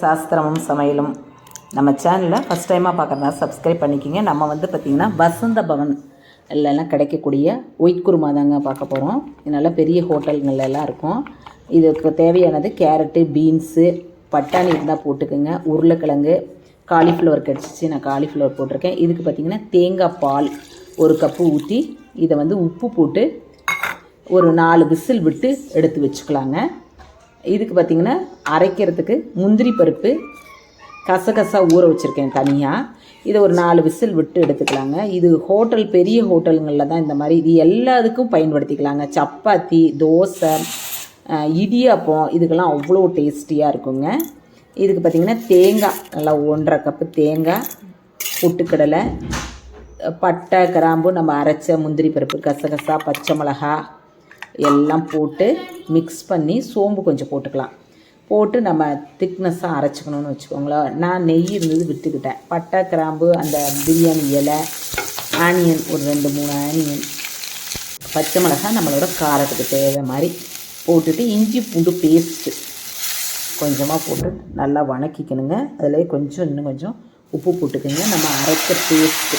சாஸ்திரமும் சமையலும் நம்ம சேனலில் ஃபஸ்ட் டைமாக பார்க்குறதா சப்ஸ்கிரைப் பண்ணிக்கிங்க. நம்ம வந்து பார்த்திங்கன்னா வசந்த பவன் எல்லாம் கிடைக்கக்கூடிய ஒயிட் குருமா தாங்க பார்க்க போகிறோம். நல்லா பெரிய ஹோட்டல்கள்லாம் இருக்கும். இதுக்கு தேவையானது கேரட்டு, பீன்ஸு, பட்டாணி இருந்தால் போட்டுக்குங்க, உருளைக்கிழங்கு, காலிஃப்ளவர் கிடச்சிச்சு, நான் காலிஃப்ளவர் போட்டிருக்கேன். இதுக்கு பார்த்திங்கன்னா தேங்காய் பால் 1 கப்பு ஊற்றி இதை வந்து உப்பு போட்டு ஒரு 4 விசில் விட்டு எடுத்து வச்சுக்கலாங்க. இதுக்கு பார்த்திங்கன்னா அரைக்கிறதுக்கு முந்திரி பருப்பு, கசகசா ஊற வச்சுருக்கேன் தனியாக. இதை ஒரு 4 விசில் விட்டு எடுத்துக்கலாங்க. இது ஹோட்டல், பெரிய ஹோட்டலுங்களில் தான் இந்த மாதிரி இது எல்லாத்துக்கும் பயன்படுத்திக்கலாங்க. சப்பாத்தி, தோசை, இடியாப்பம் இதுக்கெல்லாம் அவ்வளோ டேஸ்டியாக இருக்குங்க. இதுக்கு பார்த்திங்கன்னா தேங்காய் நல்லா 1.5 கப்பு தேங்காய், பொட்டுக்கடலை, பட்டை, கிராம்பு, நம்ம அரைச்ச முந்திரி பருப்பு, கசகசா, பச்சை மிளகா எல்லாம் போட்டு மிக்ஸ் பண்ணி சோம்பு கொஞ்சம் போட்டுக்கலாம். போட்டு நம்ம திக்னஸ்ஸாக அரைச்சிக்கணும்னு வச்சுக்கோங்களேன். நான் நெய் இருந்தது விட்டுக்கிட்டேன். பட்டை, கிராம்பு, அந்த பிரியாணி இலை, ஆனியன் ஒரு 2-3 ஆனியன், பச்சை மிளகாய் நம்மளோட காரத்துக்கு தேவை மாதிரி போட்டுட்டு இஞ்சி பூண்டு பேஸ்ட்டு கொஞ்சமாக போட்டு நல்லா வணக்கிக்கணுங்க. அதில் இன்னும் கொஞ்சம் உப்பு போட்டுக்கோங்க. நம்ம அரைச்ச பேஸ்ட்டு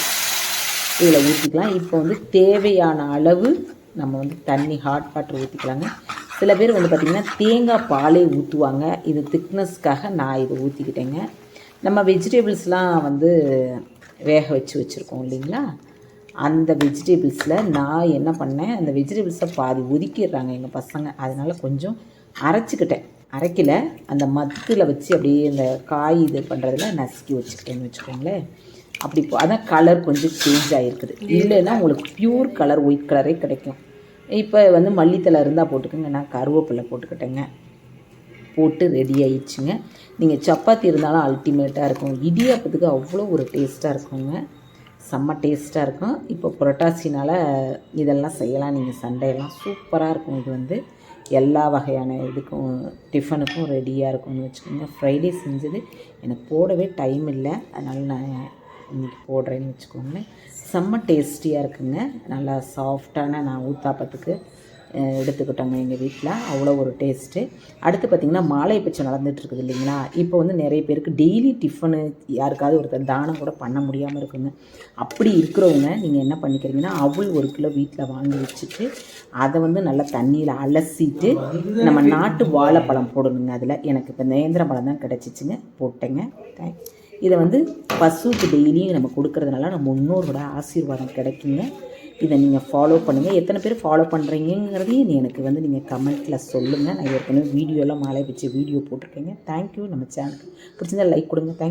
இதில் ஊற்றிக்கலாம். இப்போ வந்து தேவையான அளவு நம்ம வந்து தண்ணி, ஹாட் வாட்டர் ஊற்றிக்கலாங்க. சில பேர் வந்து பார்த்திங்கன்னா தேங்காய் பாலே ஊற்றுவாங்க. இது திக்னஸ்க்காக நான் இதை ஊற்றிக்கிட்டேங்க. நம்ம வெஜிடபிள்ஸ்லாம் வந்து வேக வச்சுருக்கோம் இல்லைங்களா, அந்த வெஜிடபிள்ஸில் நான் என்ன பண்ணேன், அந்த வெஜிடபிள்ஸை பாதி ஒதுக்கிடுறாங்க எங்கள் பசங்க. அதனால் கொஞ்சம் அரைச்சிக்கிட்டேன். அரைக்கலை, அந்த மத்தில் வச்சு அப்படியே இந்த காய் இது பண்ணுறதுல நசுக்கி வச்சுக்கிட்டேன்னு வச்சுக்கோங்களேன். அப்படி அதான் கலர் கொஞ்சம் சேஞ்ச் ஆகிருக்குது. இல்லைன்னா உங்களுக்கு ப்யூர் கலர், ஒயிட் கலரே கிடைக்கும். இப்போ வந்து மல்லித்தலை இருந்தால் போட்டுக்கோங்க, நான் கருவேப்பிலை போட்டுக்கிட்டேங்க. போட்டு ரெடி ஆயிடுச்சுங்க. நீங்கள் சப்பாத்தி இருந்தாலும் அல்டிமேட்டாக இருக்கும். இடியாப்பத்துக்கு அவ்வளோ ஒரு டேஸ்ட்டாக இருக்குங்க, செம்ம டேஸ்ட்டாக இருக்கும். இப்போ புரட்டாசினால் இதெல்லாம் செய்யலாம். நீங்கள் சண்டையெல்லாம் சூப்பராக இருக்கும். இது வந்து எல்லா வகையான இதுக்கும் டிஃபனுக்கும் ரெடியாக இருக்கும்னு வச்சுக்கோங்க. ஃப்ரைடே செஞ்சது எனக்கு போடவே டைம் இல்லை, அதனால் நான் இன்றைக்கி போடுறேன்னு வச்சுக்கோங்களேன். செம்ம டேஸ்டியாக இருக்குங்க. நல்லா சாஃப்டான நான் ஊத்தாப்பத்துக்கு எடுத்துக்கிட்டோங்க எங்கள் வீட்டில். அவ்வளோ ஒரு டேஸ்ட்டு. அடுத்து பார்த்திங்கன்னா மாலை பச்சை நடந்துகிட்ருக்குது இல்லைங்களா. இப்போ வந்து நிறைய பேருக்கு டெய்லி டிஃபனு யாருக்காவது ஒருத்தர் தானம் கூட பண்ண முடியாமல் இருக்குங்க. அப்படி இருக்கிறவங்க நீங்கள் என்ன பண்ணிக்கிறீங்கன்னா, அவள் 1 கிலோ வீட்டில் வாங்கி வச்சுட்டு அதை வந்து நல்லா தண்ணியில் அலசிட்டு நம்ம நாட்டு வாழைப்பழம் போடணுங்க. அதில் எனக்கு இப்போ நேந்திர பழம் தான் கிடச்சிச்சிங்க, போட்டேங்க. இதை வந்து பசுவுக்கு டெய்லியும் நம்ம கொடுக்கறதுனால நம்ம முன்னோரோட ஆசீர்வாதம் கிடைக்குங்க. இதை நீங்கள் ஃபாலோ பண்ணுங்கள். எத்தனை பேர் ஃபாலோ பண்ணுறீங்கிறதையும் எனக்கு வந்து நீங்கள் கமெண்ட்டில் சொல்லுங்கள். நான் ஏற்கனவே வீடியோலாம் மாலை வச்சு வீடியோ போட்டிருக்கேங்க. தேங்க்யூ. நம்ம சேனலுக்கு பிடிச்சிருந்தா லைக் கொடுங்க. தேங்க்யூ.